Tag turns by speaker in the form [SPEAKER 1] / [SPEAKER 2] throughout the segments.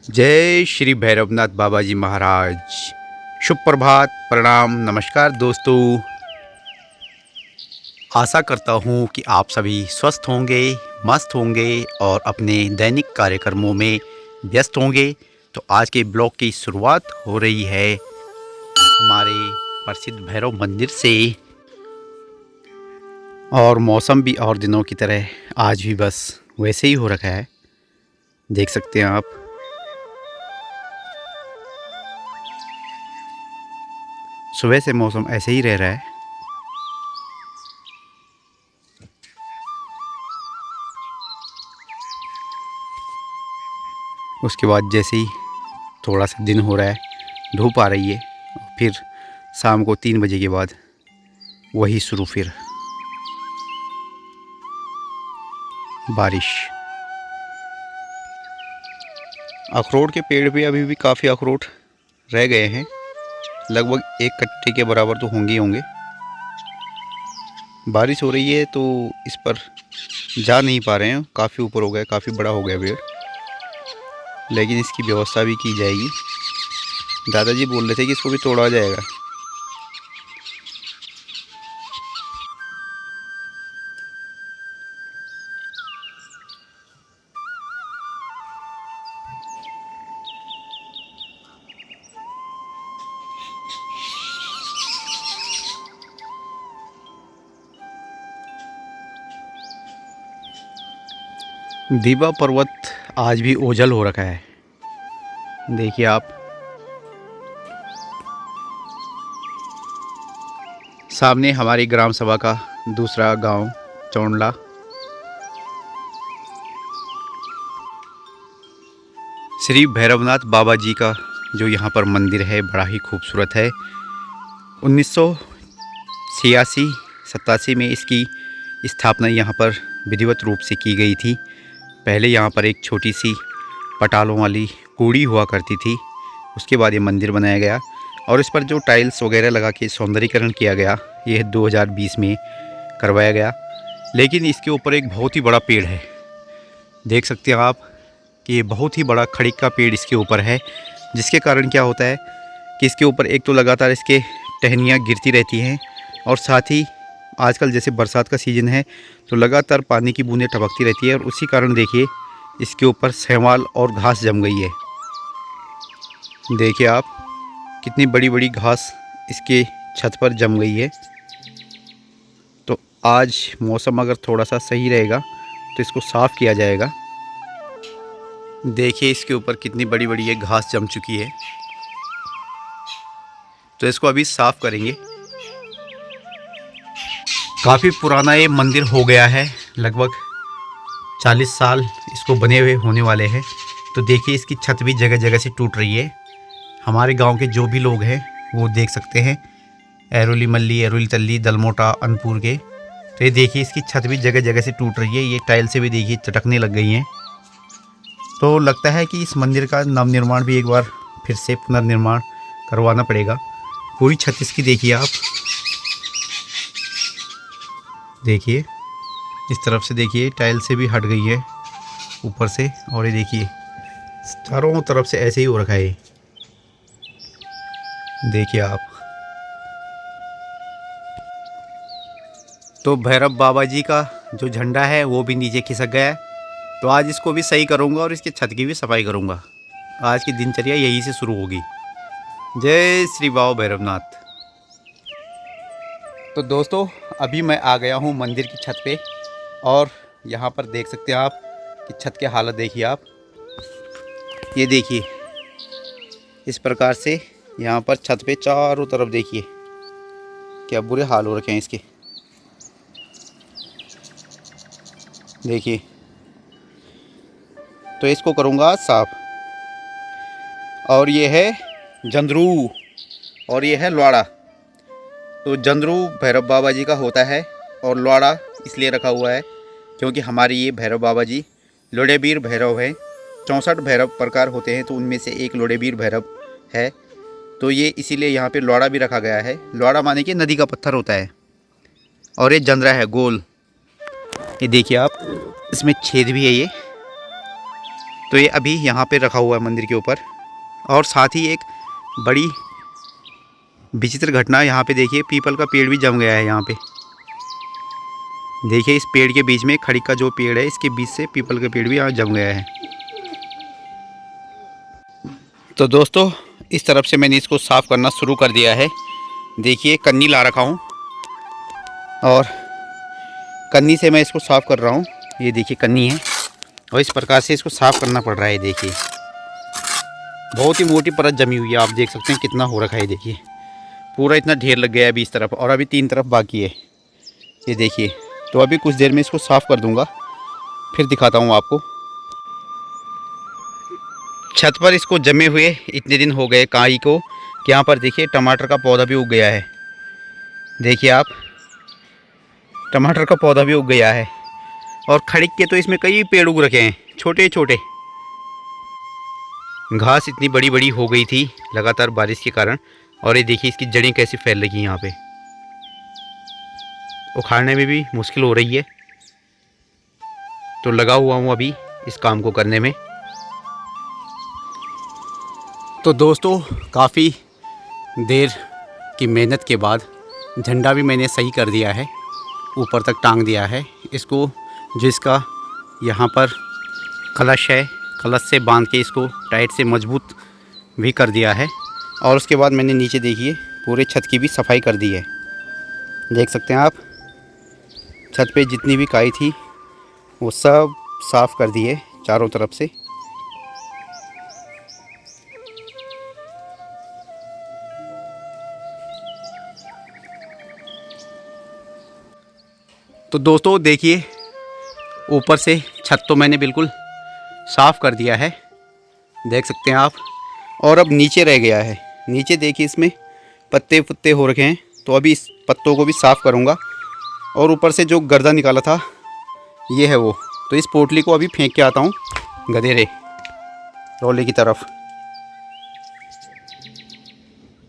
[SPEAKER 1] जय श्री भैरवनाथ बाबा जी महाराज। शुभ प्रभात, प्रणाम, नमस्कार दोस्तों। आशा करता हूँ कि आप सभी स्वस्थ होंगे, मस्त होंगे और अपने दैनिक कार्यक्रमों में व्यस्त होंगे। तो आज के ब्लॉग की शुरुआत हो रही है हमारे प्रसिद्ध भैरव मंदिर से। और मौसम भी और दिनों की तरह आज भी बस वैसे ही हो रखा है, देख सकते हैं आप। सुबह से मौसम ऐसे ही रह रहा है। उसके बाद जैसे ही थोड़ा सा दिन हो रहा है, धूप आ रही है, फिर शाम को 3 बजे के बाद वही शुरू, फिर बारिश। अखरोट के पेड़ पे अभी भी काफ़ी अखरोट रह गए हैं, लगभग 1 कट्टे के बराबर तो होंगे ही होंगे। बारिश हो रही है तो इस पर जा नहीं पा रहे हैं, काफ़ी ऊपर हो गया, काफ़ी बड़ा हो गया पेड़, लेकिन इसकी व्यवस्था भी की जाएगी। दादाजी बोल रहे थे कि इसको भी तोड़ा जाएगा। दीवा पर्वत आज भी ओझल हो रखा है, देखिए आप। सामने हमारी ग्राम सभा का दूसरा गांव चौंडला। श्री भैरवनाथ बाबा जी का जो यहाँ पर मंदिर है बड़ा ही खूबसूरत है। 1986-87 में इसकी स्थापना यहाँ पर विधिवत रूप से की गई थी। पहले यहाँ पर एक छोटी सी पटालों वाली कूड़ी हुआ करती थी, उसके बाद ये मंदिर बनाया गया और इस पर जो टाइल्स वगैरह लगा के सौंदर्यीकरण किया गया, यह 2020 में करवाया गया। लेकिन इसके ऊपर एक बहुत ही बड़ा पेड़ है, देख सकते हैं आप कि ये बहुत ही बड़ा खड़ीक का पेड़ इसके ऊपर है, जिसके कारण क्या होता है कि इसके ऊपर एक तो लगातार इसके टहनियाँ गिरती रहती हैं और साथ ही आजकल जैसे बरसात का सीज़न है तो लगातार पानी की बूंदें टपकती रहती है और उसी कारण देखिए इसके ऊपर शैवाल और घास जम गई है। देखिए आप कितनी बड़ी बड़ी घास इसके छत पर जम गई है। तो आज मौसम अगर थोड़ा सा सही रहेगा तो इसको साफ़ किया जाएगा। देखिए इसके ऊपर कितनी बड़ी बड़ी ये घास जम चुकी है, तो इसको अभी साफ़ करेंगे। काफ़ी पुराना ये मंदिर हो गया है, लगभग 40 साल इसको बने हुए होने वाले हैं। तो देखिए इसकी छत भी जगह जगह से टूट रही है। हमारे गांव के जो भी लोग हैं वो देख सकते हैं, एरोली मल्ली, एरोली तल्ली, दलमोटा, अनपुर के। तो ये देखिए इसकी छत भी जगह जगह से टूट रही है, ये टाइल से भी देखिए चटकने लग गई हैं। तो लगता है कि इस मंदिर का नवनिर्माण भी एक बार फिर से पुनर्निर्माण करवाना पड़ेगा। पूरी छत इसकी देखिए आप, देखिए इस तरफ से देखिए टाइल से भी हट गई है ऊपर से, और ये देखिए चारों तरफ से ऐसे ही हो रखा है ये, देखिए आप। तो भैरव बाबा जी का जो झंडा है वो भी नीचे खिसक गया है, तो आज इसको भी सही करूँगा और इसकी छत की भी सफाई करूँगा। आज की दिनचर्या यहीं से शुरू होगी। जय श्री बाबा भैरवनाथ। तो दोस्तों अभी मैं आ गया हूँ मंदिर की छत पे और यहाँ पर देख सकते हैं आप कि छत की हालत देखिए आप। ये देखिए इस प्रकार से यहाँ पर छत पे चारों तरफ देखिए क्या बुरे हाल हो रखे हैं इसके, देखिए। तो इसको करूँगा साफ। और ये है जंदरू और ये है लवाड़ा। तो जंदरू भैरव बाबा जी का होता है और लवाड़ा इसलिए रखा हुआ है क्योंकि हमारे ये भैरव बाबा जी लोडेबीर भैरव हैं। 64 भैरव प्रकार होते हैं तो उनमें से एक लोडेबीर भैरव है, तो ये इसीलिए यहाँ पे लवाड़ा भी रखा गया है। लवाड़ा माने कि नदी का पत्थर होता है। और ये जंदरा है गोल, ये देखिए आप, इसमें छेद भी है ये। तो ये अभी यहाँ पे रखा हुआ है मंदिर के ऊपर। और साथ ही एक बड़ी विचित्र घटना यहाँ पे देखिए, पीपल का पेड़ भी जम गया है यहाँ पे। देखिए इस पेड़ के बीच में, खड़ी का जो पेड़ है इसके बीच से पीपल का पेड़ भी यहाँ जम गया है। तो दोस्तों इस तरफ से मैंने इसको साफ़ करना शुरू कर दिया है। देखिए कन्नी ला रखा हूँ और कन्नी से मैं इसको साफ़ कर रहा हूँ। ये देखिए कन्नी है और इस प्रकार से इसको साफ़ करना पड़ रहा है। देखिए बहुत ही मोटी परत जमी हुई है, आप देख सकते हैं कितना हो रखा है। देखिए पूरा इतना ढेर लग गया है अभी इस तरफ, और अभी 3 तरफ बाकी है। ये देखिए, तो अभी कुछ देर में इसको साफ़ कर दूंगा, फिर दिखाता हूँ आपको। छत पर इसको जमे हुए इतने दिन हो गए काई को कि यहाँ पर देखिए टमाटर का पौधा भी उग गया है। देखिए आप, टमाटर का पौधा भी उग गया है। और खड़िक के तो इसमें कई पेड़ उग रखे हैं छोटे छोटे। घास इतनी बड़ी बड़ी हो गई थी लगातार बारिश के कारण, और ये देखिए इसकी जड़ें कैसी फैल लगी यहाँ पे। उखाड़ने में भी मुश्किल हो रही है, तो लगा हुआ हूँ अभी इस काम को करने में। तो दोस्तों काफ़ी देर की मेहनत के बाद झंडा भी मैंने सही कर दिया है, ऊपर तक टांग दिया है इसको। जिसका यहाँ पर कलश है, कलश से बांध के इसको टाइट से मजबूत भी कर दिया है। और उसके बाद मैंने नीचे देखिए पूरे छत की भी सफाई कर दी है। देख सकते हैं आप, छत पे जितनी भी काई थी वो सब साफ़ कर दी है चारों तरफ से। तो दोस्तों देखिए ऊपर से छत तो मैंने बिल्कुल साफ़ कर दिया है, देख सकते हैं आप। और अब नीचे रह गया है। नीचे देखिए इसमें पत्ते पुत्ते हो रखे हैं, तो अभी इस पत्तों को भी साफ़ करूँगा। और ऊपर से जो गर्दा निकाला था ये है वो, तो इस पोटली को अभी फेंक के आता हूँ गधेरे रोले की तरफ।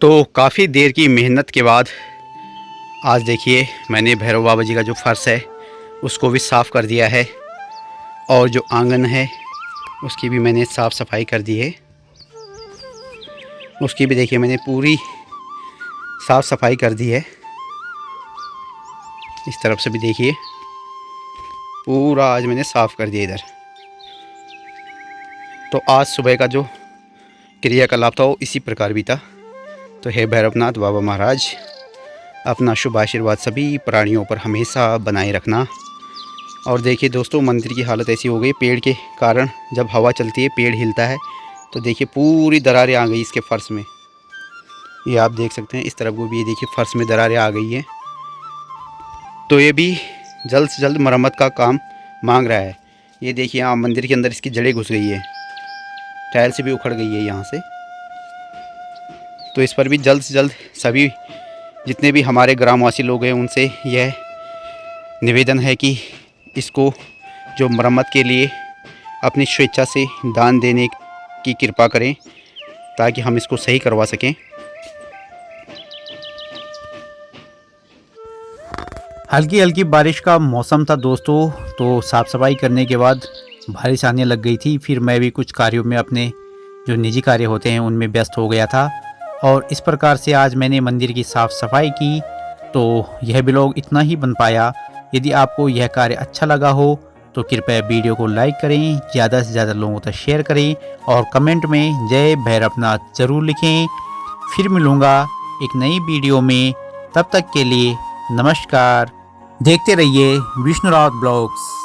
[SPEAKER 1] तो काफ़ी देर की मेहनत के बाद आज देखिए मैंने भैरव बाबा जी का जो फर्श है उसको भी साफ़ कर दिया है, और जो आंगन है उसकी भी मैंने साफ़ सफाई कर दी है। उसकी भी देखिए मैंने पूरी साफ़ सफाई कर दी है। इस तरफ से भी देखिए पूरा आज मैंने साफ़ कर दिया इधर। तो आज सुबह का जो क्रियाकलाप था वो इसी प्रकार भी था। तो हे भैरवनाथ बाबा महाराज, अपना शुभ आशीर्वाद सभी प्राणियों पर हमेशा बनाए रखना। और देखिए दोस्तों मंदिर की हालत ऐसी हो गई, पेड़ के कारण जब हवा चलती है पेड़ हिलता है, तो देखिए पूरी दरारें आ गई इसके फर्श में। ये आप देख सकते हैं, इस तरफ को भी ये देखिए फर्श में दरारें आ गई हैं। तो ये भी जल्द से जल्द मरम्मत का काम मांग रहा है। ये देखिए यहाँ मंदिर के अंदर इसकी जड़ें घुस गई है, टाइल से भी उखड़ गई है यहाँ से। तो इस पर भी जल्द से जल्द सभी जितने भी हमारे ग्रामवासी लोग हैं उनसे यह निवेदन है कि इसको जो मरम्मत के लिए अपनी स्वेच्छा से दान देने की कृपा करें, ताकि हम इसको सही करवा सकें। हल्की हल्की बारिश का मौसम था दोस्तों, तो साफ़ सफाई करने के बाद बारिश आने लग गई थी। फिर मैं भी कुछ कार्यों में, अपने जो निजी कार्य होते हैं उनमें व्यस्त हो गया था, और इस प्रकार से आज मैंने मंदिर की साफ़ सफाई की। तो यह ब्लॉग इतना ही बन पाया। यदि आपको यह कार्य अच्छा लगा हो तो कृपया वीडियो को लाइक करें, ज़्यादा से ज़्यादा लोगों तक शेयर करें, और कमेंट में जय भैरवनाथ ज़रूर लिखें। फिर मिलूँगा एक नई वीडियो में, तब तक के लिए नमस्कार। देखते रहिए विष्णुराज ब्लॉग्स।